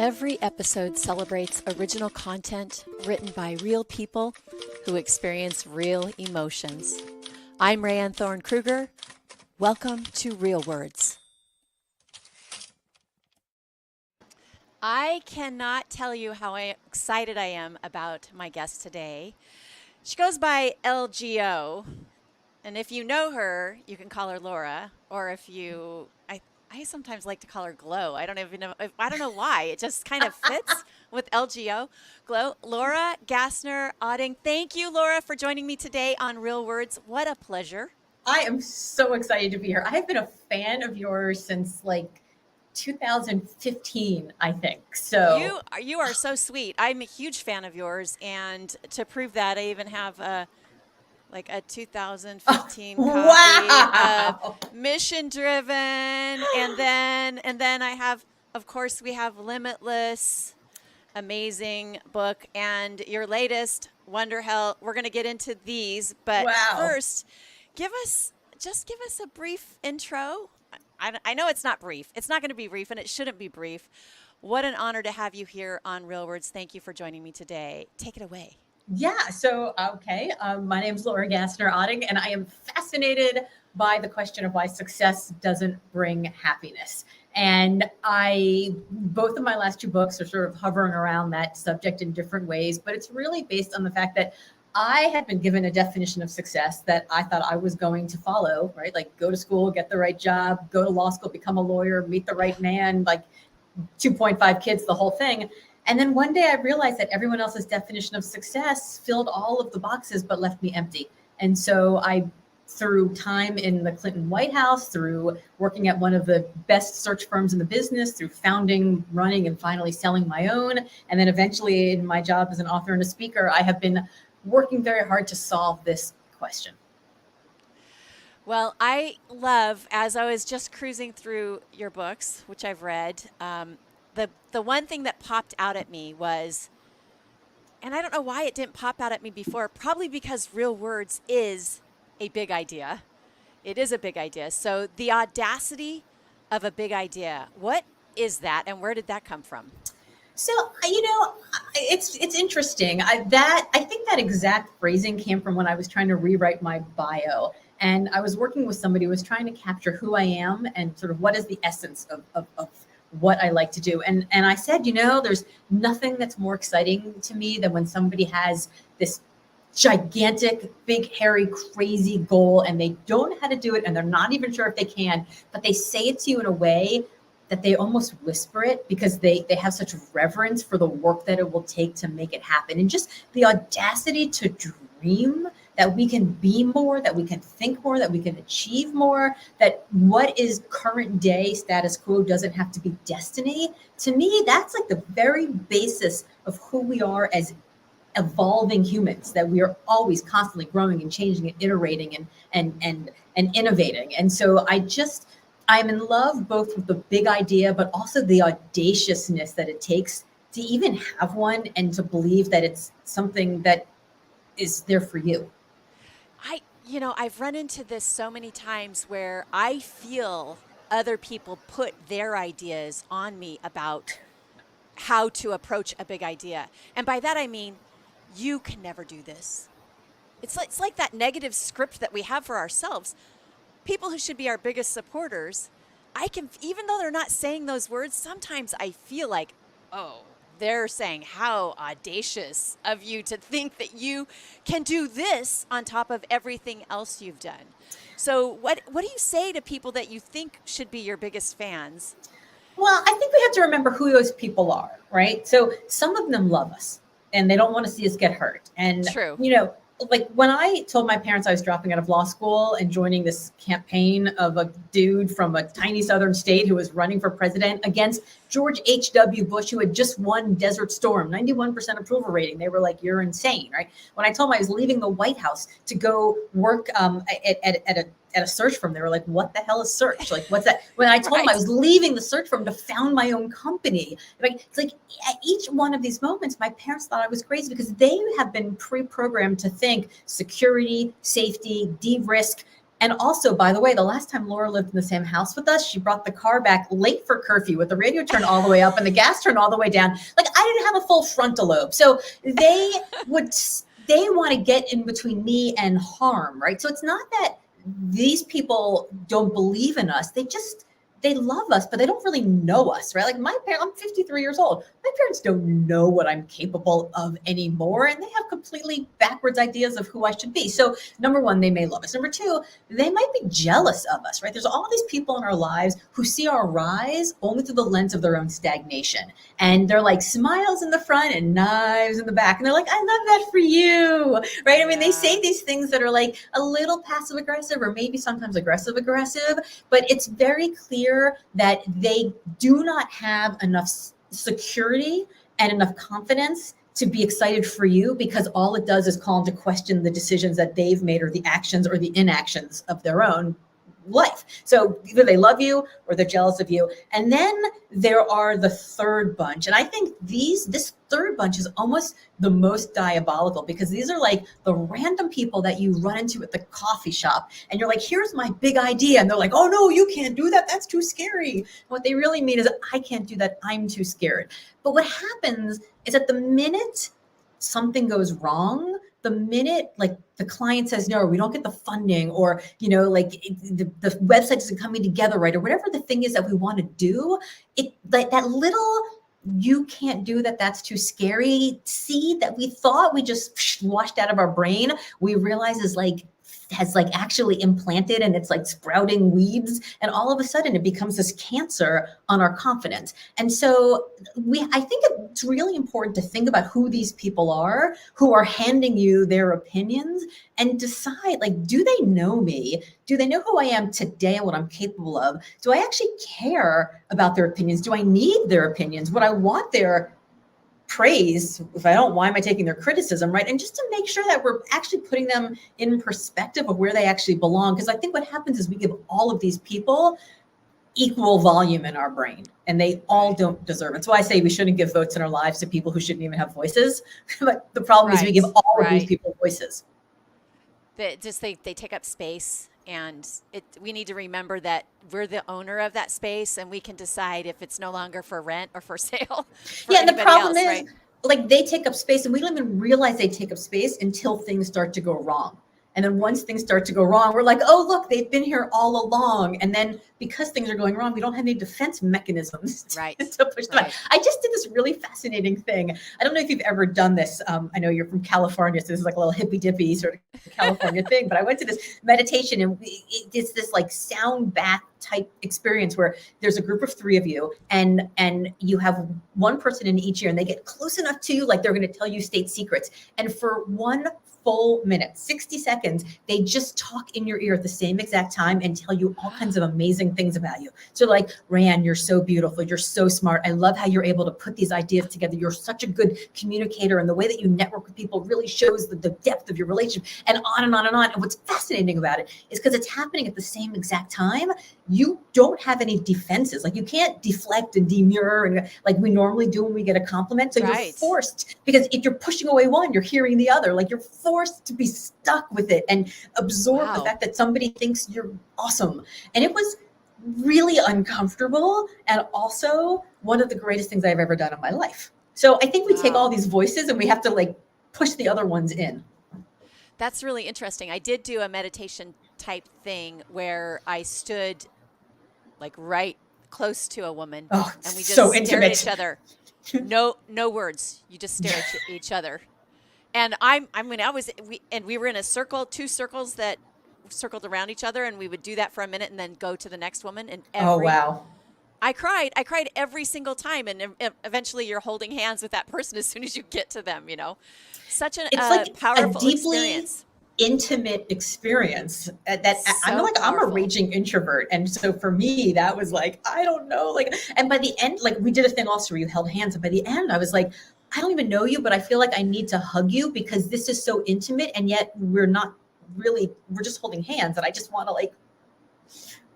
Every episode celebrates original content written by real people who experience real emotions. I'm Rayanne Thorne-Kruger. Welcome to Real Words. I cannot tell you how excited I am about my guest today. She goes by LGO, and if you know her, you can call her Laura, or if you, I sometimes like to call her Glow. I don't even know, I don't know why. It just kind of fits with LGO. Glow. Laura Gassner Otting. Thank you, Laura, for joining me today on Real Words. What a pleasure. I am so excited to be here. I've been a fan of yours since like 2015, I think. So you are so sweet. I'm a huge fan of yours, and to prove that, I even have a 2015 copy wow. of Mission Driven, and then I have, of course, we have Limitless, amazing book, and your latest Wonderhell. We're going to get into these, but first, give us a brief intro. I know it's not brief. It's not going to be brief, and it shouldn't be brief. What an honor to have you here on Real Words. Thank you for joining me today. Take it away. Yeah. So, my name is Laura Gassner Otting, and I am fascinated by the question of why success doesn't bring happiness. And both of my last two books are sort of hovering around that subject in different ways, but it's really based on the fact that I had been given a definition of success that I thought I was going to follow, right? Like go to school, get the right job, go to law school, become a lawyer, meet the right man, like 2.5 kids, the whole thing. And then one day I realized that everyone else's definition of success filled all of the boxes, but left me empty. And so through time in the Clinton White House, through working at one of the best search firms in the business, through founding, running, and finally selling my own, and then eventually in my job as an author and a speaker, I have been working very hard to solve this question. Well, I love, as I was just cruising through your books, which I've read, the one thing that popped out at me was, and I don't know why it didn't pop out at me before, probably because Real Words is a big idea. It is a big idea. So the audacity of a big idea, what is that, and where did that come from? So, it's interesting. I think that exact phrasing came from when I was trying to rewrite my bio. And I was working with somebody who was trying to capture who I am and sort of what is the essence of what I like to do. And I said, there's nothing that's more exciting to me than when somebody has this gigantic, big, hairy, crazy goal and they don't know how to do it and they're not even sure if they can, but they say it to you in a way that they almost whisper it because they have such reverence for the work that it will take to make it happen. And just the audacity to dream that we can be more, that we can think more, that we can achieve more, that what is current day status quo doesn't have to be destiny. To me, that's like the very basis of who we are as evolving humans, that we are always constantly growing and changing and iterating and innovating. And so I'm in love both with the big idea, but also the audaciousness that it takes to even have one and to believe that it's something that is there for you. I've run into this so many times where I feel other people put their ideas on me about how to approach a big idea. And by that, I mean, you can never do this. It's like that negative script that we have for ourselves. People who should be our biggest supporters, even though they're not saying those words, sometimes I feel like, oh, they're saying how audacious of you to think that you can do this on top of everything else you've done. So what do you say to people that you think should be your biggest fans? Well, I think we have to remember who those people are, right? So some of them love us and they don't want to see us get hurt. And, true. Like when I told my parents I was dropping out of law school and joining this campaign of a dude from a tiny southern state who was running for president against George H.W. Bush, who had just won Desert Storm, 91% approval rating, they were like, you're insane, right? When I told them I was leaving the White House to go work at a search firm, they were like, what the hell is search? Like, what's that? When I told them I was leaving the search firm to found my own company, it's like at each one of these moments, my parents thought I was crazy because they have been pre-programmed to think security, safety, de-risk, And also, by the way, the last time Laura lived in the same house with us, she brought the car back late for curfew with the radio turned all the way up and the gas turned all the way down. Like, I didn't have a full frontal lobe. So they want to get in between me and harm, right? So it's not that these people don't believe in us. They love us, but they don't really know us, right? Like my parents, I'm 53 years old. My parents don't know what I'm capable of anymore. And they have completely backwards ideas of who I should be. So number one, they may love us. Number two, they might be jealous of us, right? There's all these people in our lives who see our rise only through the lens of their own stagnation. And they're like smiles in the front and knives in the back. And they're like, I love that for you, right? I mean, they say these things that are like a little passive aggressive or maybe sometimes aggressive, but it's very clear that they do not have enough security and enough confidence to be excited for you, because all it does is call into question the decisions that they've made or the actions or the inactions of their own life. So either they love you or they're jealous of you. And then there are the third bunch. And I think this third bunch is almost the most diabolical, because these are like the random people that you run into at the coffee shop and you're like, here's my big idea. And they're like, oh no, you can't do that. That's too scary. And what they really mean is, I can't do that. I'm too scared. But what happens is that the minute something goes wrong, the minute like the client says, no, we don't get the funding, or, like the website isn't coming together right, or whatever the thing is that we want to do, it like that little, you can't do that, that's too scary seed that we thought we just washed out of our brain, we realize has actually implanted, and it's like sprouting weeds, and all of a sudden it becomes this cancer on our confidence. And so I think it's really important to think about who these people are who are handing you their opinions, and decide, like, do they know me? Do they know who I am today and what I'm capable of? Do I actually care about their opinions? Do I need their opinions? Would I want their praise? If I don't, why am I taking their criticism, right? And just to make sure that we're actually putting them in perspective of where they actually belong. Because I think what happens is we give all of these people equal volume in our brain, and they all don't deserve it. So I say we shouldn't give votes in our lives to people who shouldn't even have voices. But the problem is we give all of these people voices. They take up space, and we need to remember that we're the owner of that space, and we can decide if it's no longer for rent or for sale. For and the problem is, right? Like, they take up space, and we don't even realize they take up space until things start to go wrong. And then once things start to go wrong, we're like, oh, look, they've been here all along. And then because things are going wrong, we don't have any defense mechanisms to push them back. I just did this really fascinating thing. I don't know if you've ever done this. I know you're from California, so this is like a little hippy dippy sort of California thing. But I went to this meditation, and it's this like sound bath type experience where there's a group of 3 of you, and you have one person in each ear, and they get close enough to you, like they're going to tell you state secrets. And for one full minute, 60 seconds, they just talk in your ear at the same exact time and tell you all kinds of amazing things about you. So like, Rayanne, you're so beautiful. You're so smart. I love how you're able to put these ideas together. You're such a good communicator, and the way that you network with people really shows the depth of your relationship, and on and on and on. And what's fascinating about it is because it's happening at the same exact time, you don't have any defenses. Like, you can't deflect and demur and like we normally do when we get a compliment. So you're forced, because if you're pushing away one, you're hearing the other. Like, you're forced to be stuck with it and absorb the fact that somebody thinks you're awesome. And it was really uncomfortable, and also one of the greatest things I've ever done in my life. So I think we take all these voices and we have to like push the other ones in. That's really interesting. I did do a meditation type thing where I stood like right close to a woman, and we just stared at each other. No words. You just stare at each other. And we were in a circle, 2 circles that circled around each other, and we would do that for a minute and then go to the next woman. And I cried every single time. And eventually you're holding hands with that person as soon as you get to them, Such an like powerful a deeply experience. Intimate experience I'm a raging introvert. And so for me, that was like, I don't know, like, and by the end, like, we did a thing also where you held hands. And by the end I was like, I don't even know you, but I feel like I need to hug you because this is so intimate. And yet we're just holding hands. And I just want to like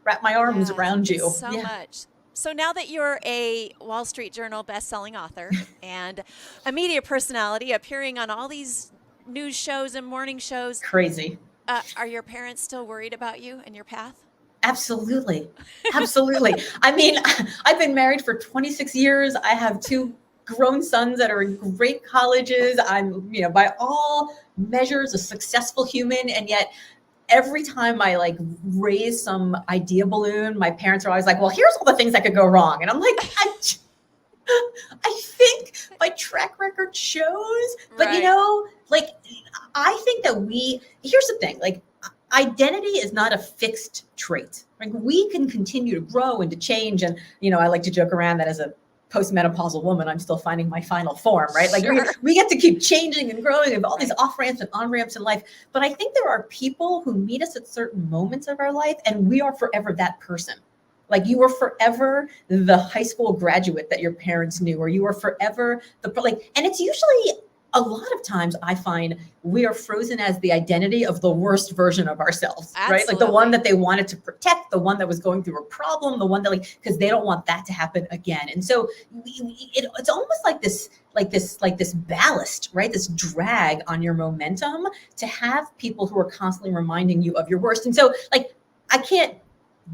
wrap my arms around you. So much. So now that you're a Wall Street Journal bestselling author and a media personality appearing on all these news shows and morning shows. Crazy. Are your parents still worried about you and your path? Absolutely. Absolutely. I mean, I've been married for 26 years. I have two grown sons that are in great colleges. I'm, by all measures, a successful human. And yet every time I like raise some idea balloon, my parents are always like, well, here's all the things that could go wrong. And I'm like, I think my track record shows, but Right. like I think that here's the thing, like identity is not a fixed trait. Like we can continue to grow and to change. And, I like to joke around that as a postmenopausal woman, I'm still finding my final form, right? Like Sure. we get to keep changing and growing and all these off ramps and on ramps in life. But I think there are people who meet us at certain moments of our life and we are forever that person. Like you were forever the high school graduate that your parents knew, or you were forever and it's usually a lot of times I find we are frozen as the identity of the worst version of ourselves, right? Like the one that they wanted to protect, the one that was going through a problem, the one that because they don't want that to happen again. And so it's almost like this ballast, right? This drag on your momentum to have people who are constantly reminding you of your worst. And so like, I can't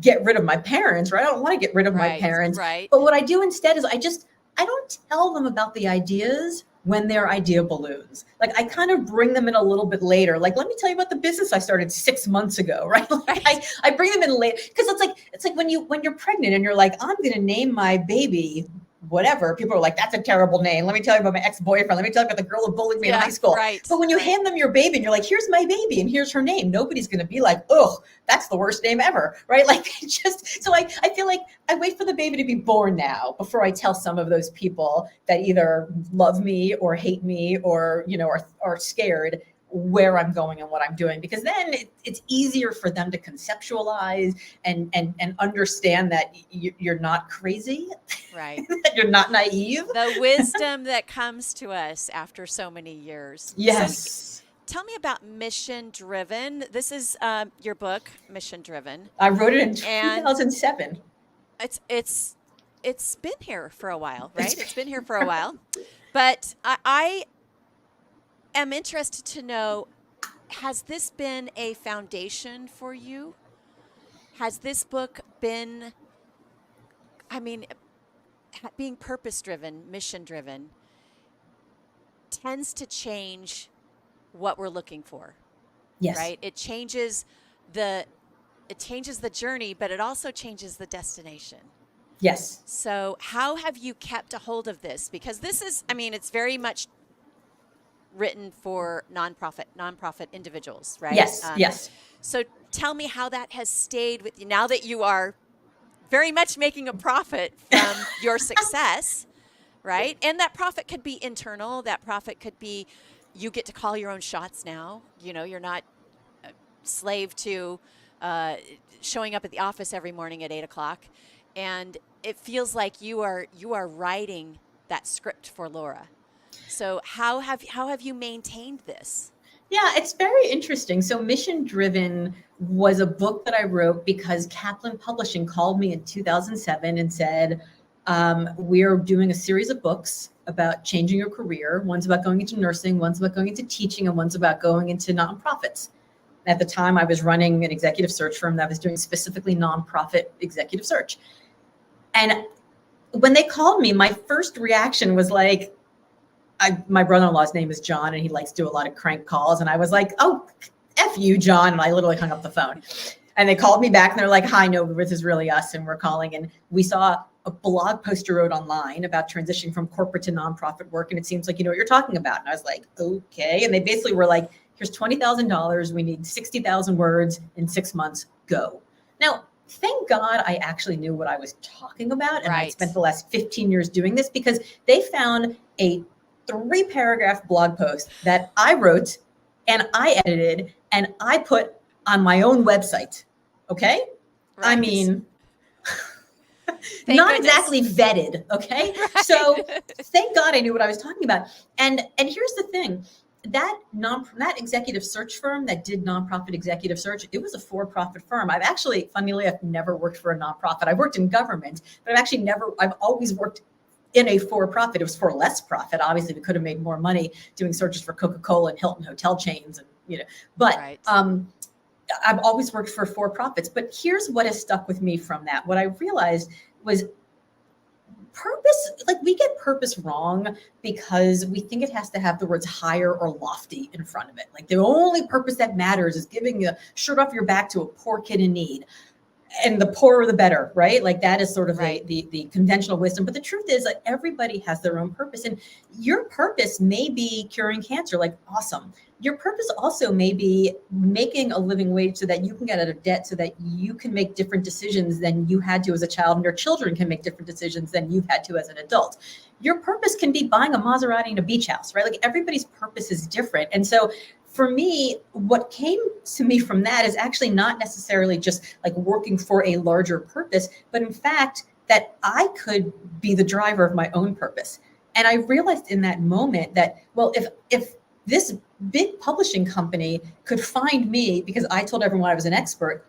get rid of my parents, right? I don't want to get rid of my parents. Right. But what I do instead is I don't tell them about the ideas when they're idea balloons. Like I kind of bring them in a little bit later. Like, let me tell you about the business I started 6 months ago, right? Like I bring them in late because it's like when you're pregnant and you're like, I'm going to name my baby whatever. People are like, that's a terrible name. Let me tell you about my ex-boyfriend. Let me tell you about the girl who bullied me in high school. Right. But when you hand them your baby and you're like, here's my baby and here's her name, nobody's going to be like, oh, that's the worst name ever, right? Like so I feel like I wait for the baby to be born now before I tell some of those people that either love me or hate me or, are scared where I'm going and what I'm doing, because then it's easier for them to conceptualize and understand that you're not crazy, right? That you're not naive. The wisdom that comes to us after so many years. Yes. So, tell me about Mission Driven. This is your book, Mission Driven. I wrote it in 2007. It's been here for a while, right? It's been here for a while, but I am interested to know, has this been a foundation for you? Has this book been, being purpose-driven, mission-driven, tends to change what we're looking for. Yes. Right? It changes the journey, but it also changes the destination. Yes. So how have you kept a hold of this? Because this is, it's very much written for nonprofit individuals, right? Yes. Yes. So tell me how that has stayed with you now that you are very much making a profit from your success, right? And that profit could be internal. That profit could be, you get to call your own shots now. You're not a slave to showing up at the office every morning at 8:00. And it feels like you are writing that script for Laura. So how have you maintained this? Yeah, it's very interesting. So Mission Driven was a book that I wrote because Kaplan Publishing called me in 2007 and said, we're doing a series of books about changing your career. One's about going into nursing, one's about going into teaching, and one's about going into nonprofits. At the time, I was running an executive search firm that was doing specifically nonprofit executive search. And when they called me, my first reaction was like, my brother-in-law's name is John, and he likes to do a lot of crank calls. And I was like, oh, F you, John. And I literally hung up the phone. And they called me back and they're like, hi, no, this is really us. And we're calling. And we saw a blog post you wrote online about transitioning from corporate to nonprofit work. And it seems like you know what you're talking about. And I was like, okay. And they basically were like, here's $20,000. We need 60,000 words in 6 months. Go. Now, thank God I actually knew what I was talking about. And I spent the last 15 years doing this because they found a 3-paragraph blog post that I wrote and I edited and I put on my own website. Okay. Right. I mean, not exactly vetted. Okay. Right. So thank God I knew what I was talking about. And here's the thing, that executive search firm that did nonprofit executive search, it was a for-profit firm. I've actually, funnily, I've never worked for a nonprofit. I worked in government, but I've always worked in a for-profit. It was for less profit. Obviously, we could have made more money doing searches for Coca-Cola and Hilton hotel chains, and but I've always worked for for-profits, but here's what has stuck with me from that. What I realized was purpose, like we get purpose wrong because we think it has to have the words higher or lofty in front of it. Like the only purpose that matters is giving a shirt off your back to a poor kid in need. And the poorer the better, right? Like that is sort of Right. the conventional wisdom. But the truth is like everybody has their own purpose. And your purpose may be curing cancer, like awesome. Your purpose also may be making a living wage so that you can get out of debt, so that you can make different decisions than you had to as a child, and your children can make different decisions than you've had to as an adult. Your purpose can be buying a Maserati and a beach house, right? Like everybody's purpose is different. And so for me, what came to me from that is actually not necessarily just like working for a larger purpose, but in fact, that I could be the driver of my own purpose. And I realized in that moment that, well, if this big publishing company could find me because I told everyone I was an expert,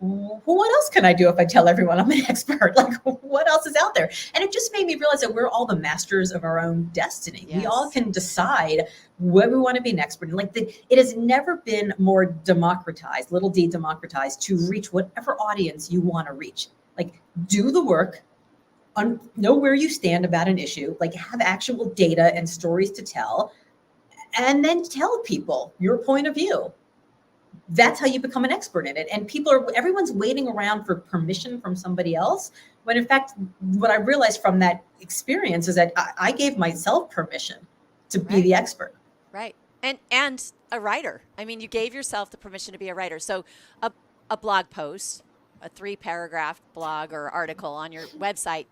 well, what else can I do if I tell everyone I'm an expert? Like, what else is out there? And it just made me realize that we're all the masters of our own destiny. Yes. We all can decide where we want to be an expert. And like it has never been more democratized, little d democratized, to reach whatever audience you want to reach. Like, do the work, know where you stand about an issue, like have actual data and stories to tell, and then tell people your point of view. That's how you become an expert in it. And everyone's waiting around for permission from somebody else. When in fact, what I realized from that experience is that I gave myself permission to be the expert. Right. And a writer. I mean, you gave yourself the permission to be a writer. So a blog post, a 3-paragraph blog or article on your website,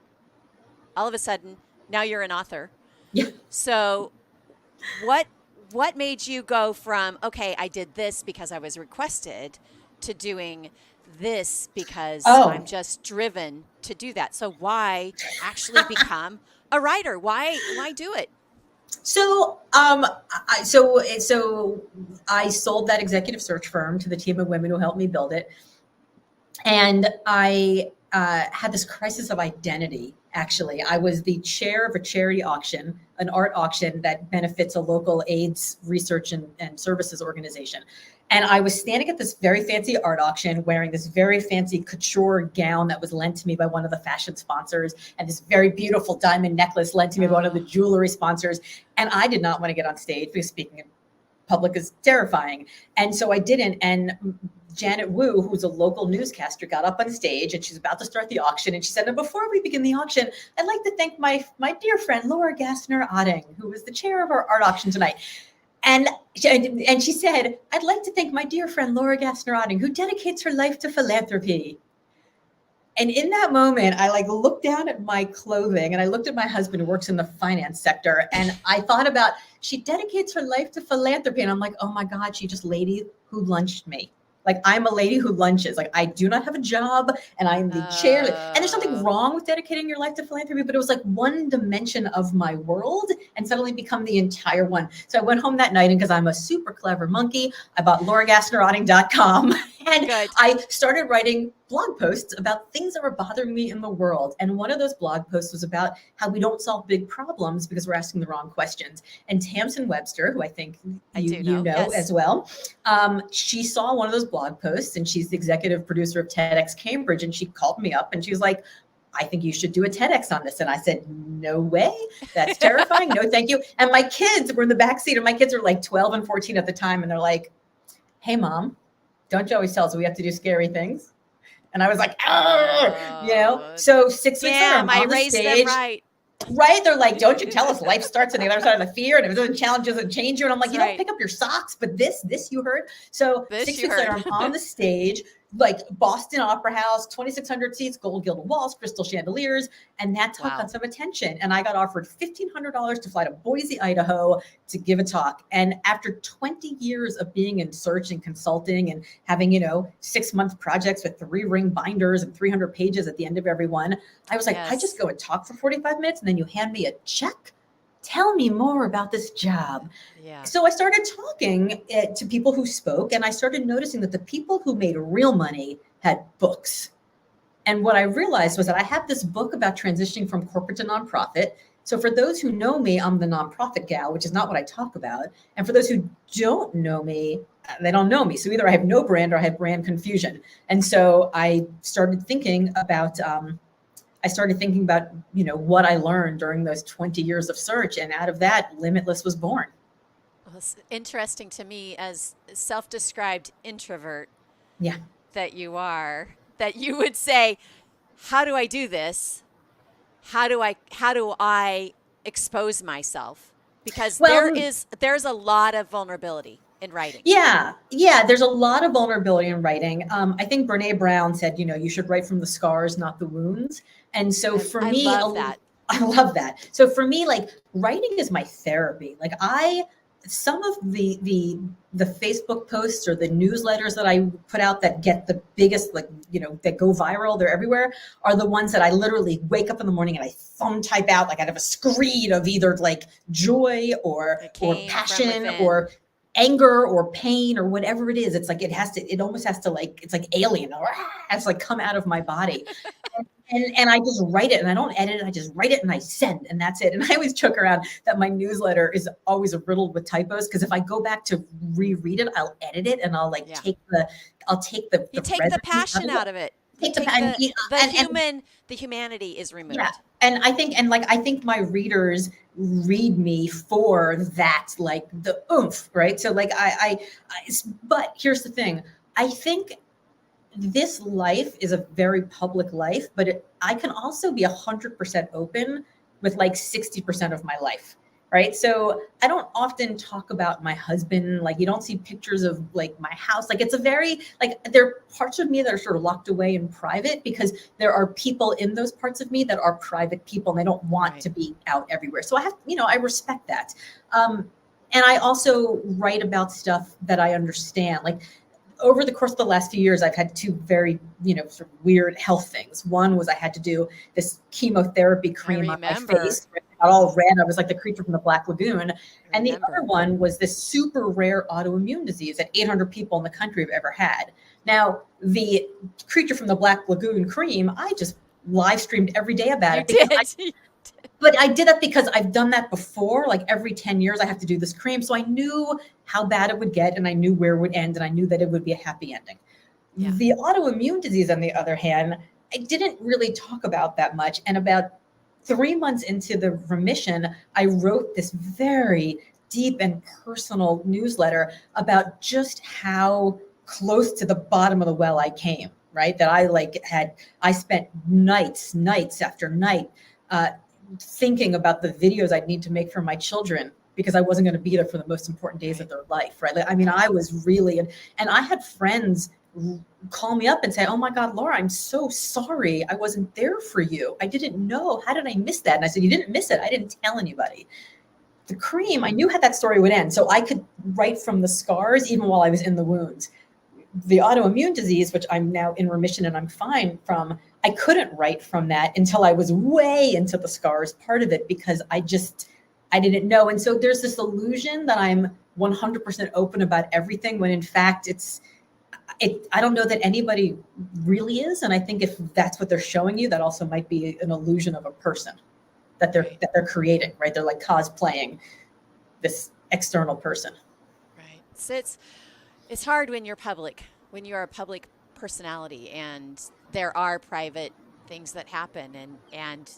all of a sudden, now you're an author. Yeah. So what made you go from, okay, I did this because I was requested, to doing this because I'm just driven to do that? So why actually become a writer? Why do it? So, I sold that executive search firm to the team of women who helped me build it. And I had this crisis of identity. Actually, I was the chair of a charity auction, an art auction that benefits a local AIDS research and services organization. And I was standing at this very fancy art auction wearing this very fancy couture gown that was lent to me by one of the fashion sponsors, and this very beautiful diamond necklace lent to me by one of the jewelry sponsors. And I did not want to get on stage because speaking in public is terrifying. And so I didn't. And Janet Wu, who's a local newscaster, got up on stage and she's about to start the auction. And she said, before we begin the auction, I'd like to thank my dear friend, Laura Gassner Otting, who is the chair of our art auction tonight. And she said, I'd like to thank my dear friend, Laura Gassner Otting, who dedicates her life to philanthropy. And in that moment, I looked down at my clothing and I looked at my husband who works in the finance sector. And I thought about, she dedicates her life to philanthropy. And I'm like, oh my God, she just lady who lunched me. Like, I'm a lady who lunches. Like, I do not have a job and I'm the chair. And there's nothing wrong with dedicating your life to philanthropy, but it was like one dimension of my world and suddenly become the entire one. So I went home that night, and because I'm a super clever monkey, I bought lauragassnerotting.com and I started writing blog posts about things that were bothering me in the world. And one of those blog posts was about how we don't solve big problems because we're asking the wrong questions. And Tamsin Webster, who I think you know yes. as well, she saw one of those blog posts, and she's the executive producer of TEDx Cambridge. And she called me up and she was like, I think you should do a TEDx on this. And I said, no way. That's terrifying. No, thank you. And my kids were in the backseat, and my kids were like 12 and 14 at the time. And they're like, hey, Mom, don't you always tell us we have to do scary things? And I was like, so 6 weeks later, I'm on the stage. Right. They're like, don't you tell us life starts on the other side of the fear, and if it doesn't challenge, doesn't change you. And I'm like, you don't pick up your socks, but this you heard. So 6 weeks later, I'm on the stage, like Boston Opera House, 2,600 seats, gold gilded walls, crystal chandeliers. And that talk got some attention. And I got offered $1,500 to fly to Boise, Idaho to give a talk. And after 20 years of being in search and consulting and having, 6-month projects with 3-ring binders and 300 pages at the end of every one, I was like, I just go and talk for 45 minutes and then you hand me a check. Tell me more about this job. Yeah. So I started talking to people who spoke, and I started noticing that the people who made real money had books. And what I realized was that I had this book about transitioning from corporate to nonprofit, So for those who know me, I'm the nonprofit gal, which is not what I talk about. And for those who don't know me, they don't know me. So either I have no brand or I have brand confusion. And so I started thinking about, what I learned during those 20 years of search. And out of that, Limitless was born. Well, it's interesting to me as self-described introvert Yeah. that you are, that you would say, how do I do this? How do I expose myself? Because Well, there's a lot of vulnerability in writing. yeah. There's a lot of vulnerability in writing. I think Brene Brown said, you should write from the scars, not the wounds. And so for I me, love that. I love that. So for me, like writing is my therapy. Like some of the Facebook posts or the newsletters that I put out that get the biggest, that go viral, they're everywhere, are the ones that I literally wake up in the morning and I thumb type out like out of a screed of either like joy or passion or anger or pain or whatever it is. It's like it almost has to like, it's like alien, or it's like come out of my body. And I just write it and I don't edit it. I just write it and I send, and that's it. And I always joke around that my newsletter is always riddled with typos, because if I go back to reread it, I'll edit it and I'll like take the passion out of it. The humanity is removed. Yeah. And I think my readers read me for that, like the oomph, right? So like but here's the thing. I think this life is a very public life, but I can also be 100% open with like 60% of my life, right? So I don't often talk about my husband. Like you don't see pictures of like my house. Like it's a very, like there are parts of me that are sort of locked away in private, because there are people in those parts of me that are private people and they don't want to be out everywhere. So I have, I respect that. And I also write about stuff that I understand. Like over the course of the last few years, I've had two very, sort of weird health things. One was I had to do this chemotherapy cream on my face. It got all red. I was like the creature from the Black Lagoon. And the other one was this super rare autoimmune disease that 800 people in the country have ever had. Now, the creature from the Black Lagoon cream, I just live streamed every day about it. But I did that because I've done that before. Like every 10 years, I have to do this cream. So I knew how bad it would get and I knew where it would end and I knew that it would be a happy ending. Yeah. The autoimmune disease, on the other hand, I didn't really talk about that much. And about 3 months into the remission, I wrote this very deep and personal newsletter about just how close to the bottom of the well I came, right? That I spent nights after night, thinking about the videos I'd need to make for my children, because I wasn't going to be there for the most important days of their life, right? I mean, I was really, and I had friends call me up and say, "Oh my God, Laura, I'm so sorry. I wasn't there for you. I didn't know. How did I miss that?" And I said, "You didn't miss it. I didn't tell anybody." The cream, I knew how that story would end. So I could write from the scars even while I was in the wounds. The autoimmune disease, which I'm now in remission and I'm fine from, I couldn't write from that until I was way into the scars part of it, because I didn't know. And so there's this illusion that I'm 100% open about everything, when in fact I don't know that anybody really is. And I think if that's what they're showing you, that also might be an illusion of a person that they're creating, right? They're like cosplaying this external person. Right. So it's hard when you're public, when you're a public personality, and there are private things that happen, and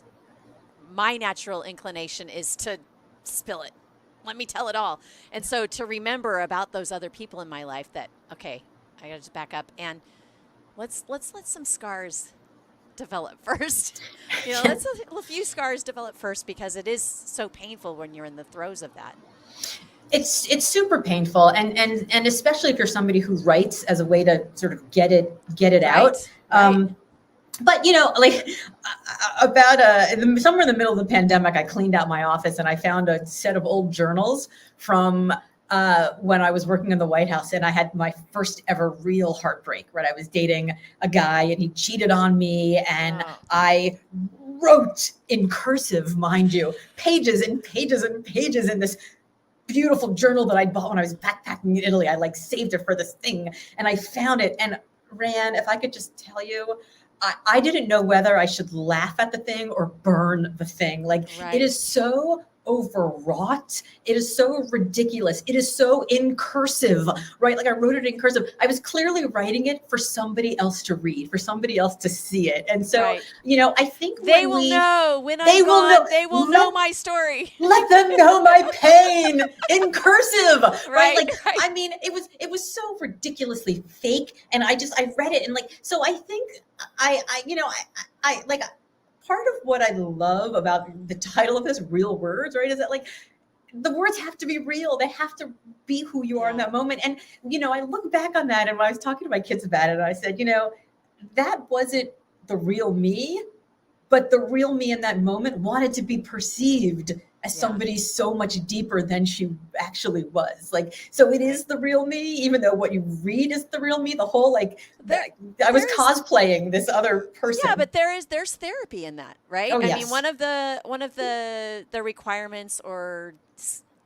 my natural inclination is to spill it. Let me tell it all. And so to remember about those other people in my life, that, okay, I gotta just back up and let's let some scars develop first. Let's let a few scars develop first, because it is so painful when you're in the throes of that. It's super painful, and especially if you're somebody who writes as a way to sort of get it out. Right. But about somewhere in the middle of the pandemic, I cleaned out my office and I found a set of old journals from when I was working in the White House, and I had my first ever real heartbreak. Right, I was dating a guy and he cheated on me, and I wrote in cursive, mind you, pages and pages and pages in this beautiful journal that I bought when I was backpacking in Italy. I saved it for this thing, and I found it. And Rayanne, if I could just tell you, I didn't know whether I should laugh at the thing or burn the thing. Like, Right. it is so overwrought. It is so ridiculous. It is so in cursive, right? Like, I wrote it in cursive. I was clearly writing it for somebody else to read, for somebody else to see it. And so, Right. I think They will know when they I'm will gone. know, They will know my story. let them know my pain in cursive, right? Right. Like, Right. I mean, it was so ridiculously fake. And I read it, and like, so I think I like, part of what I love about the title of this, Real Words, right, is that, like, the words have to be real. They have to be who you are in Yeah. that moment. And, I look back on that, and when I was talking to my kids about it, and I said, that wasn't the real me, but the real me in that moment wanted to be perceived as Yeah. somebody so much deeper than she actually was. Like, so it is the real me, even though what you read is the real me. The whole, like, I was cosplaying this other person. Yeah, but there's therapy in that, right? Oh, I yes. mean, one of the requirements or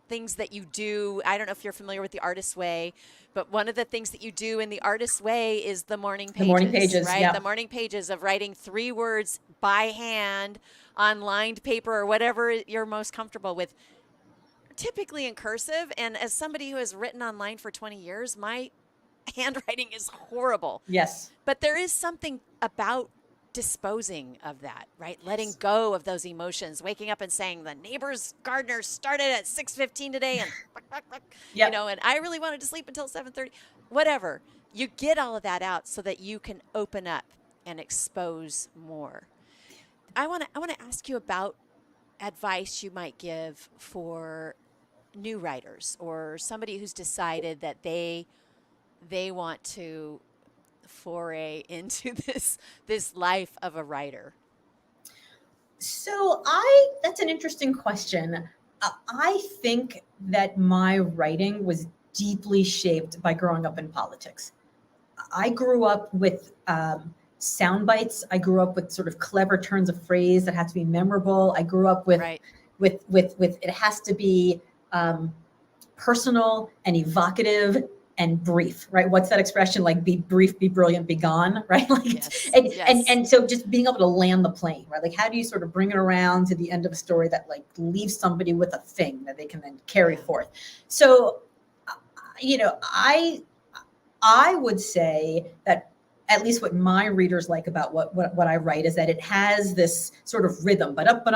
things that you do, I don't know if you're familiar with the artist's way, but one of the things that you do in the artist's way is the morning pages. The morning pages, right? yeah. The morning pages of writing 3 words by hand on lined paper or whatever you're most comfortable with, typically in cursive. And as somebody who has written online for 20 years, my handwriting is horrible. Yes. But there is something about disposing of that, right? Letting go of those emotions, waking up and saying the neighbor's gardener started at 6:15 today, and Yep. and I really wanted to sleep until 7:30. Whatever. You get all of that out so that you can open up and expose more. I want to ask you about advice you might give for new writers or somebody who's decided that they want to foray into this life of a writer? So that's an interesting question. I think that my writing was deeply shaped by growing up in politics. I grew up with sound bites. I grew up with sort of clever turns of phrase that had to be memorable. I grew up with Right. with it has to be personal and evocative and brief, right? What's that expression? Like, be brief, be brilliant, be gone, right? Like, Yes. and so just being able to land the plane, right? Like, how do you sort of bring it around to the end of a story that, like, leaves somebody with a thing that they can then carry forth? So, I would say that at least what my readers like about what I write is that it has this sort of rhythm, right? Like, it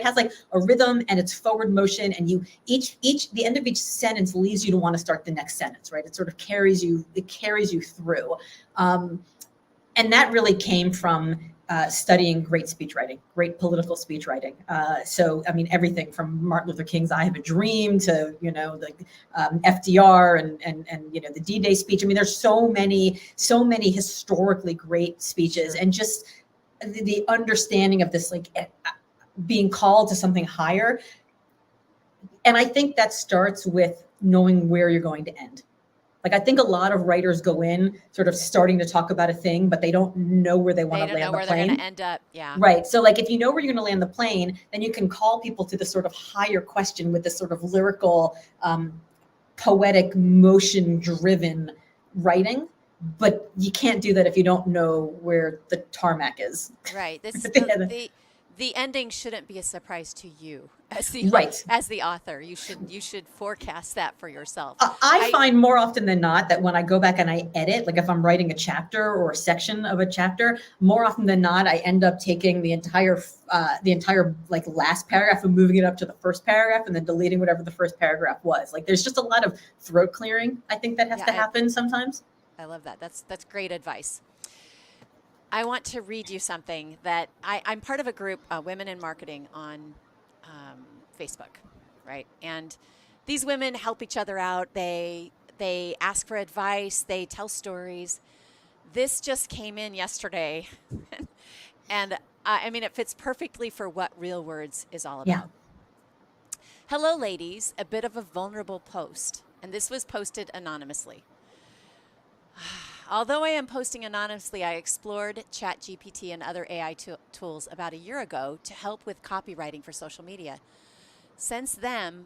has like a rhythm, and it's forward motion, and the end of each sentence leaves you to want to start the next sentence, right? It sort of carries you through. And that really came from studying great speech writing, great political speech writing. So, I mean, everything from Martin Luther King's "I Have a Dream" to FDR and the D-Day speech. I mean, there's so many historically great speeches, and just the understanding of this, like, being called to something higher. And I think that starts with knowing where you're going to end. Like, I think a lot of writers go in sort of starting to talk about a thing, but they don't know where they want to land the plane. They don't know where they're going to end up. Yeah. Right. So, like, if you know where you're going to land the plane, then you can call people to this sort of higher question with this sort of lyrical, poetic, motion-driven writing. But you can't do that if you don't know where the tarmac is. Right. The ending shouldn't be a surprise to you as the author. You should forecast that for yourself. I find more often than not that when I go back and I edit, like if I'm writing a chapter or a section of a chapter, more often than not, I end up taking the entire like last paragraph and moving it up to the first paragraph and then deleting whatever the first paragraph was. Like, there's just a lot of throat clearing, I think, that has to happen sometimes. I love that. That's great advice. I want to read you something that I'm part of a group, Women in Marketing, on Facebook, right? And these women help each other out. They ask for advice. They tell stories. This just came in yesterday, and I mean, it fits perfectly for what Real Words is all about. Yeah. Hello, ladies. A bit of a vulnerable post, and this was posted anonymously. Although I am posting anonymously, I explored ChatGPT and other AI tools about a year ago to help with copywriting for social media. Since then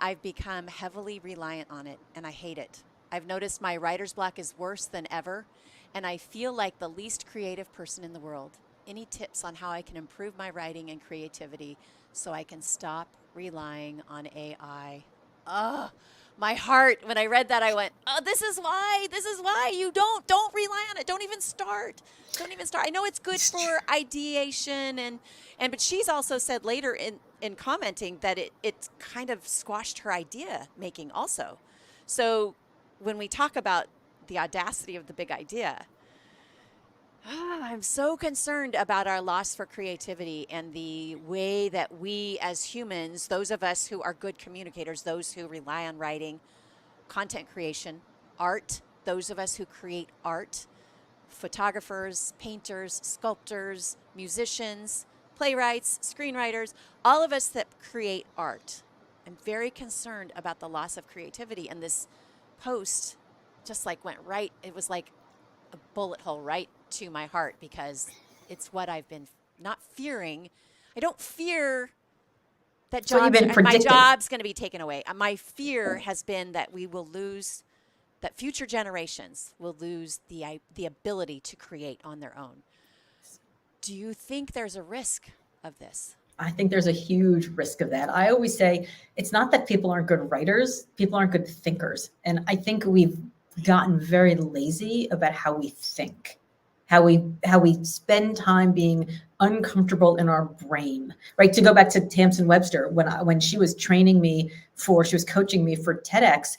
I've become heavily reliant on it, and I hate it. I've noticed my writer's block is worse than ever, and I feel like the least creative person in the world. Any tips on how I can improve my writing and creativity so I can stop relying on AI? Ugh, my heart, when I read that, I went, oh, this is why you don't rely on it. Don't even start. Don't even start. I know it's good for ideation but she's also said later in commenting that it kind of squashed her idea making also. So when we talk about the audacity of the big idea, I'm so concerned about our loss for creativity and the way that we as humans, those of us who are good communicators, those who rely on writing, content creation, art, those of us who create art, photographers, painters, sculptors, musicians, playwrights, screenwriters, all of us that create art. I'm very concerned about the loss of creativity, and this post just like went right, it was like a bullet hole right to my heart because it's what I've been not fearing. I don't fear that It's what you've been my predicting. job's going to be taken away. My fear has been that we will lose, that future generations will lose the ability to create on their own. Do you think there's a risk of this? I think there's a huge risk of that. I always say it's not that people aren't good writers, people aren't good thinkers. And I think we've gotten very lazy about how we think, how we spend time being uncomfortable in our brain, right? To go back to Tamsin Webster, when she was training me she was coaching me for TEDx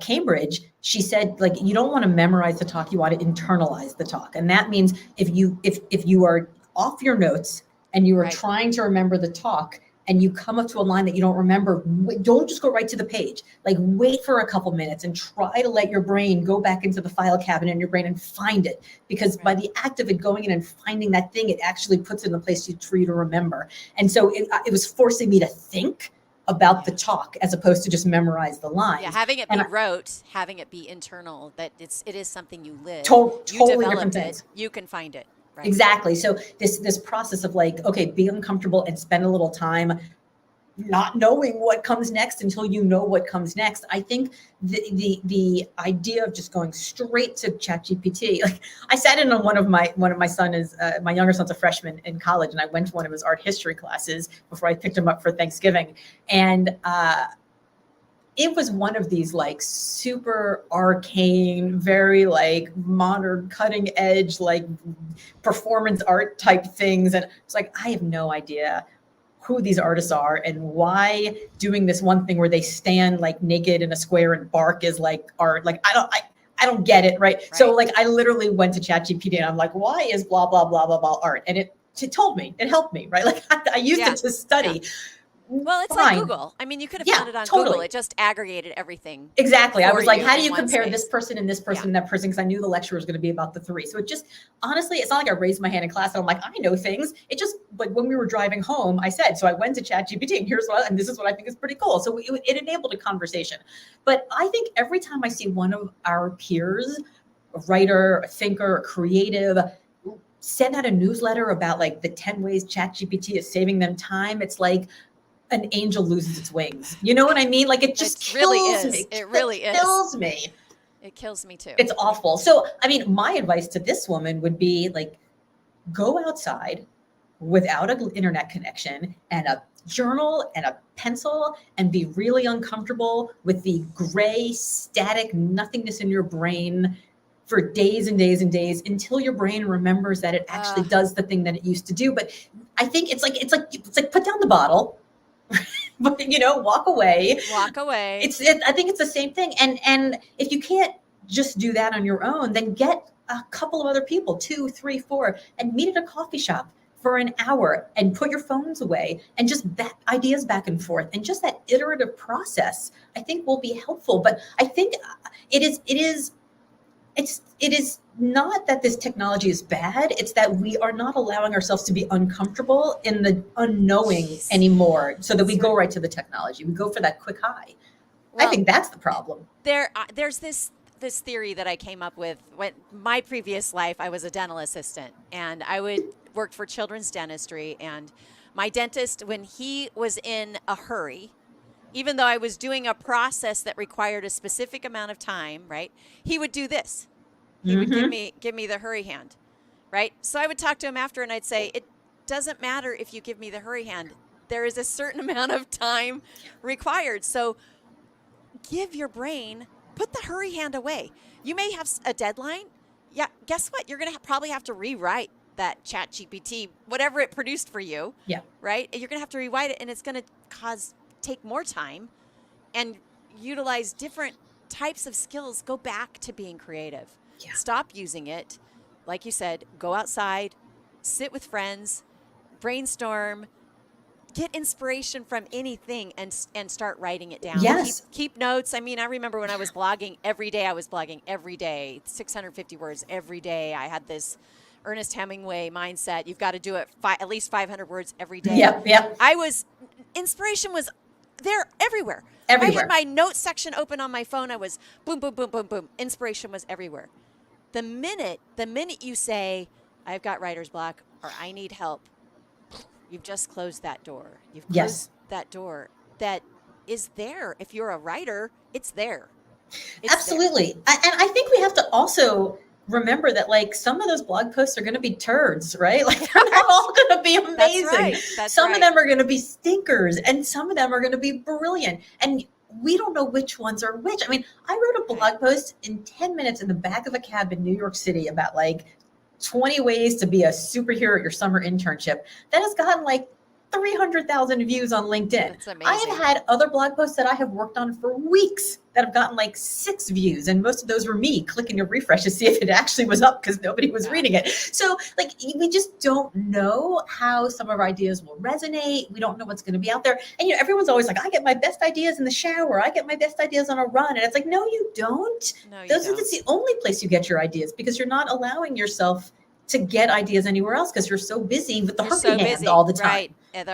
Cambridge, she said, like, you don't want to memorize the talk, you want to internalize the talk. And that means if you are off your notes and you are trying to remember the talk and you come up to a line that you don't remember, don't just go right to the page. Like, wait for a couple minutes and try to let your brain go back into the file cabinet in your brain and find it. Because by the act of it going in and finding that thing, it actually puts it in the place for you to remember. And so it was forcing me to think about the talk as opposed to just memorize the lines. Yeah, having it be rote, having it be internal, that it is something you live. Totally different things. You can find it. Right. Exactly. So this process of like, okay, be uncomfortable and spend a little time not knowing what comes next until you know what comes next. I think the idea of just going straight to ChatGPT, like I sat in on one of my son is my younger son's a freshman in college, and I went to one of his art history classes before I picked him up for Thanksgiving, and it was one of these like super arcane, very like modern, cutting edge, like performance art type things. And it's like, I have no idea who these artists are and why doing this one thing where they stand like naked in a square and bark is like art. Like, I don't get it. Right. So like, I literally went to ChatGPT and I'm like, why is blah, blah, blah, blah, blah art? And it told me, it helped me. Right. Like I used it to study. Yeah. Well, it's like Google. I mean, you could have found it on Google. It just aggregated everything. Exactly. I was like, how do you compare this person and this person and that person? Because I knew the lecture was going to be about the three. So it just, honestly, it's not like I raised my hand in class and I'm like, I know things. It just, like when we were driving home, I said, so I went to ChatGPT and this is what I think is pretty cool. So it enabled a conversation. But I think every time I see one of our peers, a writer, a thinker, a creative, send out a newsletter about like the 10 ways ChatGPT is saving them time, it's like, an angel loses its wings. You know what I mean? Like it just kills me. It really is. It kills me. It kills me too. It's awful. So, I mean, my advice to this woman would be like, go outside without an internet connection and a journal and a pencil and be really uncomfortable with the gray, static nothingness in your brain for days and days and days until your brain remembers that it actually does the thing that it used to do. But I think it's like put down the bottle. But walk away. I think it's the same thing. And if you can't just do that on your own, then get a couple of other people, 2, 3, 4, and meet at a coffee shop for an hour and put your phones away and just bat ideas back and forth. And just that iterative process, I think, will be helpful. But I think it is not that this technology is bad. It's that we are not allowing ourselves to be uncomfortable in the unknowing anymore, so that we go right to the technology. We go for that quick high. Well, I think that's the problem. There's this theory that I came up with. When my previous life, I was a dental assistant, and I worked for children's dentistry. And my dentist, when he was in a hurry, even though I was doing a process that required a specific amount of time, right? He would do this. He would give me the hurry hand, right? So I would talk to him after and I'd say, it doesn't matter if you give me the hurry hand. There is a certain amount of time required. So give your brain, put the hurry hand away. You may have a deadline. Yeah, guess what? You're going to probably have to rewrite that chat GPT, whatever it produced for you. Yeah. Right? And you're going to have to rewrite it, and it's going to take more time and utilize different types of skills. Go back to being creative. Yeah. Stop using it. Like you said, go outside, sit with friends, brainstorm, get inspiration from anything and start writing it down. Yes. Keep notes. I mean, I remember when I was blogging every day, 650 words every day. I had this Ernest Hemingway mindset. You've got to do it at least 500 words every day. Yep. Inspiration was there everywhere. Everywhere. I had my notes section open on my phone. I was boom, boom, boom, boom, boom. Inspiration was everywhere. The minute you say, I've got writer's block or I need help, you've just closed that door. You've closed that door that is there. If you're a writer, it's there. Absolutely. And I think we have to also remember that like some of those blog posts are going to be turds, right? Like they're not all going to be amazing. Some of them are going to be stinkers and some of them are going to be brilliant. And we don't know which ones are which. I mean, I wrote a blog post in 10 minutes in the back of a cab in New York City about like 20 ways to be a superhero at your summer internship. That has gotten like 300,000 views on LinkedIn. That's amazing. I have had other blog posts that I have worked on for weeks that have gotten like 6 views. And most of those were me clicking a refresh to see if it actually was up because nobody was reading it. So like, we just don't know how some of our ideas will resonate. We don't know what's going to be out there. And you know, everyone's always like, I get my best ideas in the shower. I get my best ideas on a run. And it's like, no, you don't. That's the only place you get your ideas because you're not allowing yourself to get ideas anywhere else because you're so busy with the hurry hand all the time. Right. And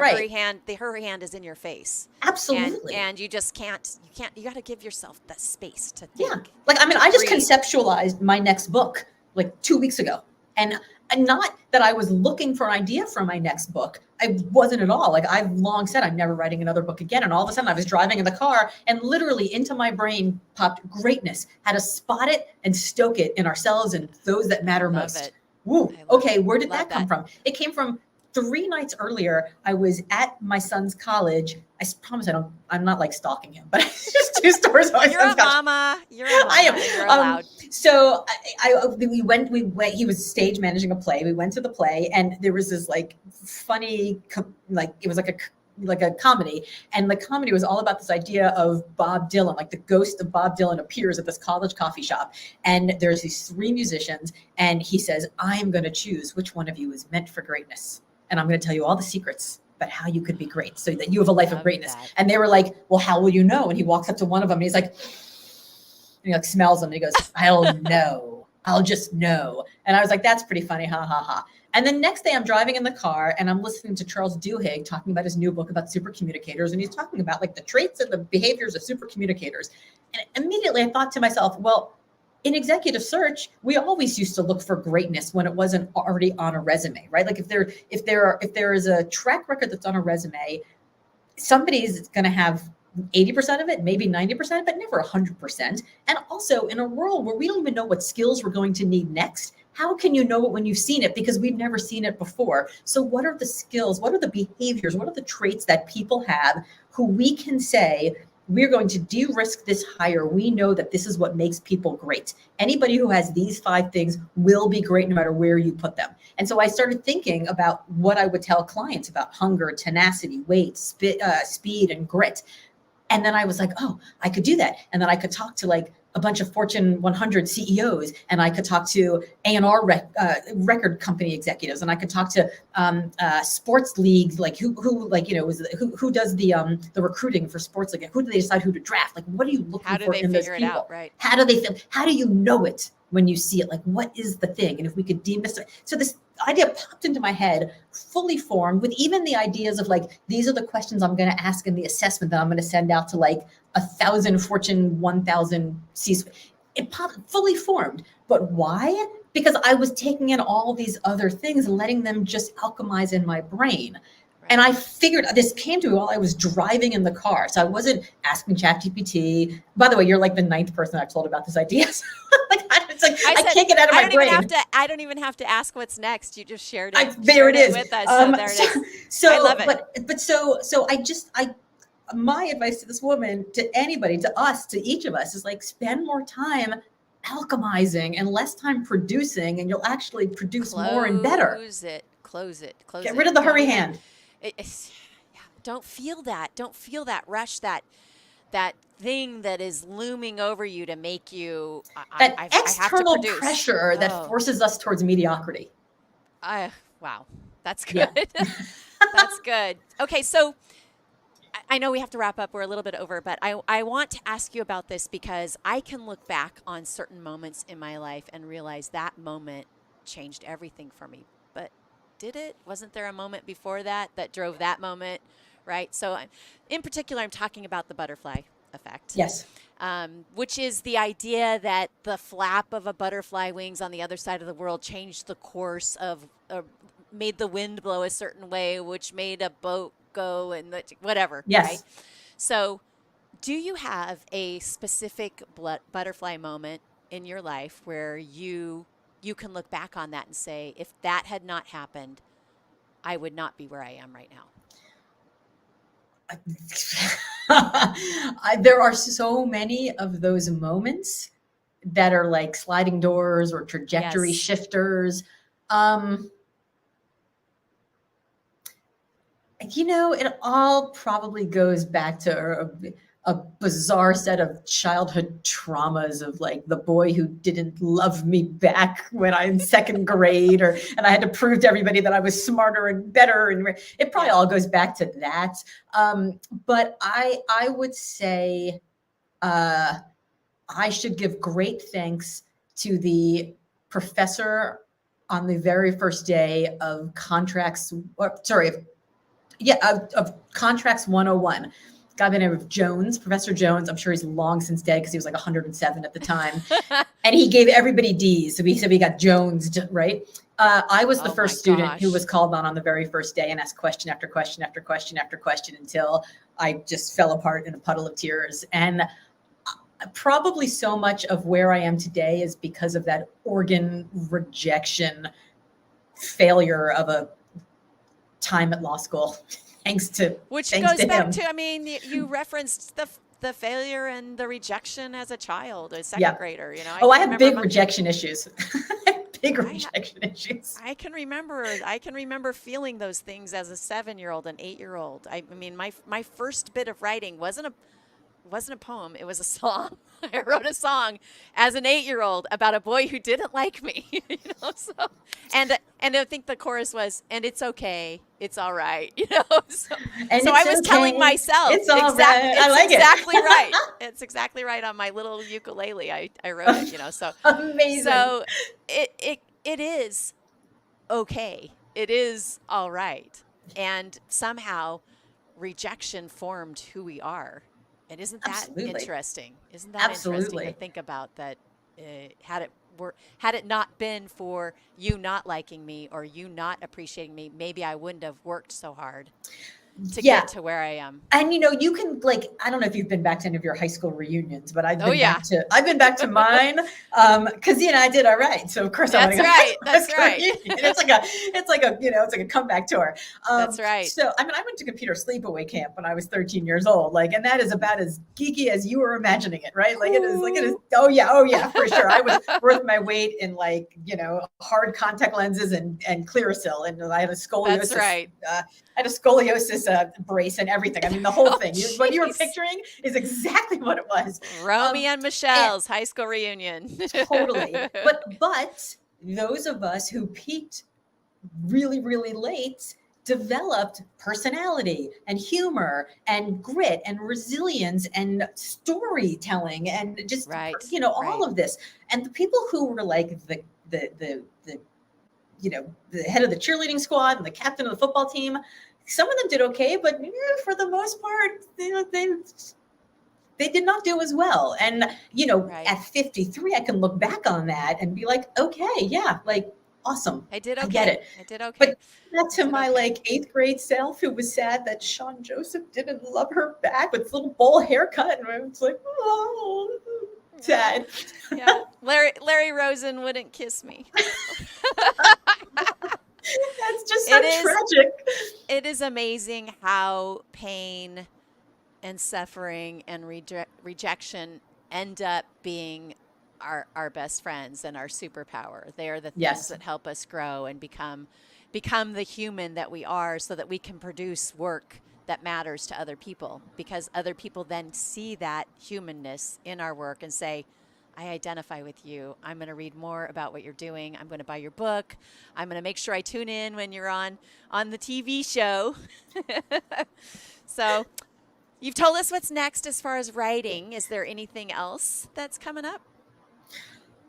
the hurry hand is in your face. Absolutely. And you just can't, you got to give yourself the space to think. Yeah. Like, I mean, I just conceptualized my next book like 2 weeks ago. And not that I was looking for an idea for my next book. I wasn't at all. Like I've long said, I'm never writing another book again. And all of a sudden I was driving in the car and literally into my brain popped greatness, how to spot it and stoke it in ourselves and those that matter most. Woo. Okay. Where did that come from? It came from 3 nights earlier. I was at my son's college. I promise I'm not like stalking him, but it's just 2 stores. You're a mama. You're a mama. I am. You're allowed. So we went, he was stage managing a play. We went to the play and there was this like funny, like it was like a comedy. And the comedy was all about this idea of Bob Dylan, like the ghost of Bob Dylan appears at this college coffee shop. And there's these 3 musicians and he says, I'm going to choose which one of you is meant for greatness. And I'm going to tell you all the secrets about how you could be great so that you have a life of greatness. And they were like, well, how will you know? And he walks up to one of them and he's like, and he like smells them and he goes, I'll know. I'll just know. And I was like, that's pretty funny. Ha ha ha. And then next day I'm driving in the car and I'm listening to Charles Duhigg talking about his new book about super communicators. And he's talking about like the traits and the behaviors of super communicators. And immediately I thought to myself, well, in executive search, we always used to look for greatness when it wasn't already on a resume, right? Like if there is a track record that's on a resume, somebody's going to have 80% of it, maybe 90%, but never 100%. And also in a world where we don't even know what skills we're going to need next, how can you know it when you've seen it? Because we've never seen it before. So what are the skills? What are the behaviors? What are the traits that people have who we can say, we're going to de-risk this hire. We know that this is what makes people great. Anybody who has these 5 things will be great no matter where you put them. And so I started thinking about what I would tell clients about hunger, tenacity, weight, speed, and grit. And then I was like, oh, I could do that. And then I could talk to like a bunch of Fortune 100 CEOs, and I could talk to A&R record company executives, and I could talk to sports leagues, like who does the recruiting for sports league? Who do they decide who to draft? Like, what are you looking for in those people? Out, right? How do they feel? How do you know it when you see it? Like, what is the thing? And if we could demystify, so this idea popped into my head, fully formed, with even the ideas of like, these are the questions I'm going to ask in the assessment that I'm going to send out to like 1,000 Fortune 1,000 C-suite. It popped fully formed. But why? Because I was taking in all these other things and letting them just alchemize in my brain. And I figured this came to me while I was driving in the car. So I wasn't asking ChatGPT. By the way, you're like the 9th person I've told about this idea. So it's like, I can't get out of my brain. I don't even have to ask what's next. You just shared There it is with us. So there it is. So I love it. But my advice to this woman, to anybody, to us, to each of us is like, spend more time alchemizing and less time producing, and you'll actually produce more and better. Close it. Get rid of the hurry hand. Don't feel that. Don't feel that rush, that thing that is looming over you to make you external pressure that forces us towards mediocrity. Wow, that's good. Yeah. That's good. Okay, so I know we have to wrap up. We're a little bit over, but I want to ask you about this because I can look back on certain moments in my life and realize that moment changed everything for me. But did it? Wasn't there a moment before that drove that moment, right? So in particular, I'm talking about the butterfly effect. Yes. Which is the idea that the flap of a butterfly wings on the other side of the world changed the course of, made the wind blow a certain way, which made a boat go and whatever. Yes. Right? So do you have a specific butterfly moment in your life where you can look back on that and say, if that had not happened, I would not be where I am right now? There are so many of those moments that are like sliding doors or trajectory shifters. It all probably goes back to a bizarre set of childhood traumas of like the boy who didn't love me back when I in second grade, and I had to prove to everybody that I was smarter and better. And it probably all goes back to that. But I would say I should give great thanks to the professor on the very first day of Contracts 101. Guy by the name of Jones, Professor Jones. I'm sure he's long since dead because he was like 107 at the time. And he gave everybody D's. So he said we got Jones, right? I was the first student who was called on the very first day and asked question after question after question after question until I just fell apart in a puddle of tears. And probably so much of where I am today is because of that organ rejection failure of a time at law school. Which goes back to, I mean, you referenced the failure and the rejection as a child, a second grader. I have big rejection issues. I can remember feeling those things as a 7-year-old, an 8-year-old. I mean, my first bit of writing wasn't a poem. It was a song. I wrote a song as an 8-year-old about a boy who didn't like me, and I think the chorus was, and it's okay. It's all right. So I was telling myself, it's all right. I like exactly it. Right. It's exactly right on my little ukulele. I wrote it, so amazing. So it is okay. It is all right. And somehow rejection formed who we are. And isn't that interesting? Isn't that interesting to think about that? Had it not been for you not liking me or you not appreciating me, maybe I wouldn't have worked so hard to get to where I am. And you can I don't know if you've been back to any of your high school reunions, but I've been back to mine because I did all right. So of course that's right. That's right. It's like a comeback tour. That's right. So I went to computer sleepaway camp when I was 13 years old, and that is about as geeky as you were imagining it, right? It is. Oh yeah, for sure. I was worth my weight in hard contact lenses and Clearasil, and I had a scoliosis. That's right. I had a scoliosis brace and everything. The whole thing. What you were picturing is exactly what it was. Romy and Michelle's high school reunion. Totally. But those of us who peaked really, really late developed personality and humor and grit and resilience and storytelling and just all of this. And the people who were like the head of the cheerleading squad and the captain of the football team, some of them did okay, but for the most part, they did not do as well. And, at 53, I can look back on that and be like, okay, yeah, Awesome. I did I get okay. it. I did okay. But that I to did my okay. like eighth grade self who was sad that Sean Joseph didn't love her back with this little bowl haircut. And I was like, oh, Oh, sad. yeah. Larry Rosen wouldn't kiss me. That's just so It is tragic. it is amazing how pain and suffering and rejection end up being our best friends and our superpower. They are the things Yes. that help us grow and become the human that we are so that we can produce work that matters to other people, because other people then see that humanness in our work and say, I identify with you. I'm going to read more about what you're doing. I'm going to buy your book. I'm going to make sure I tune in when you're on the TV show. So, you've told us what's next as far as writing. Is there anything else that's coming up?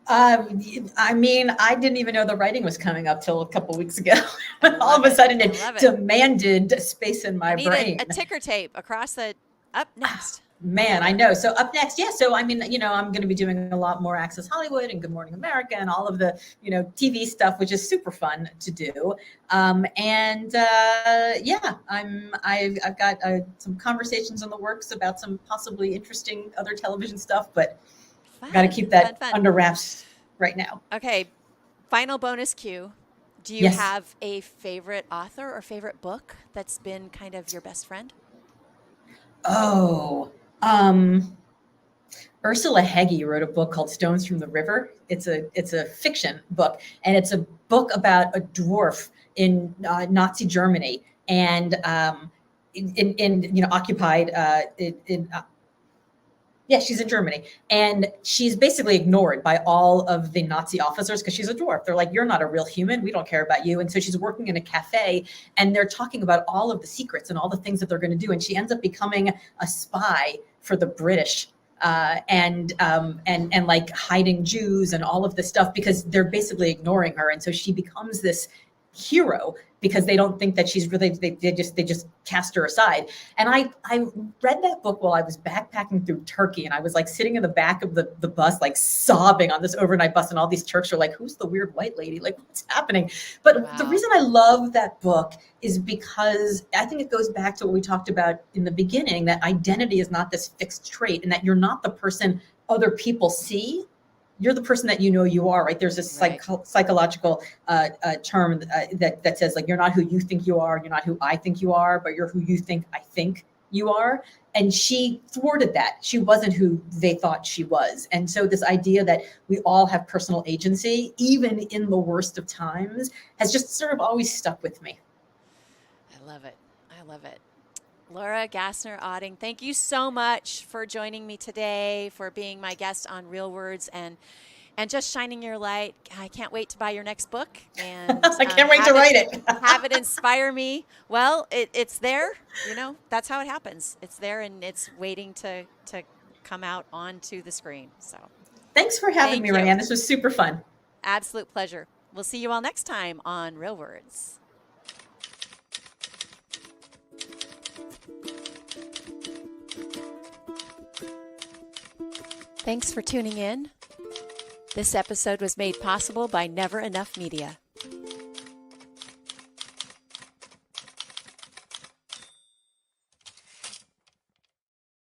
I mean, I didn't even know the writing was coming up till a couple weeks ago. I All love of a it. sudden, I it love it. demanded space in I my need brain. a ticker tape across the up next. Man, I know. So up next, yeah. So I mean, I'm going to be doing a lot more Access Hollywood and Good Morning America and all of the, TV stuff, which is super fun to do. Yeah, I've got some conversations in the works about some possibly interesting other television stuff, but got to Fun, keep fun, that fun. under wraps right now. Okay, final bonus cue. Do you Yes. have a favorite author or favorite book that's been kind of your best friend? Oh, Ursula Heggie wrote a book called Stones from the River. It's a fiction book, and it's a book about a dwarf in Nazi Germany and in occupied yeah, she's in Germany, and she's basically ignored by all of the Nazi officers because she's a dwarf. They're like, "You're not a real human. We don't care about you." And so she's working in a cafe, and they're talking about all of the secrets and all the things that they're going to do. And she ends up becoming a spy for the British, and like hiding Jews and all of this stuff because they're basically ignoring her. And so she becomes this hero because they don't think that she's really they just cast her aside. And I read that book while I was backpacking through Turkey, and I was like sitting in the back of the bus like sobbing on this overnight bus, and all these Turks are like, who's the weird white lady, like what's happening? But Wow. the reason I love that book is because I think it goes back to what we talked about in the beginning, that identity is not this fixed trait, and that you're not the person other people see. You're the person that you are, right? There's this Right. psychological term that says like, you're not who you think you are, you're not who I think you are, but you're who you think I think you are. And she thwarted that. She wasn't who they thought she was. And so this idea that we all have personal agency, even in the worst of times, has just sort of always stuck with me. I love it. I love it. Laura Gassner Otting, thank you so much for joining me today, for being my guest on Real Words and just shining your light. I can't wait to buy your next book and I can't wait to write it. have it inspire me. Well, it's there. That's how it happens. It's there and it's waiting to come out onto the screen. So Thanks for having thank me, you. Rayanne. This was super fun. Absolute pleasure. We'll see you all next time on Real Words. Thanks for tuning in. This episode was made possible by Never Enough Media.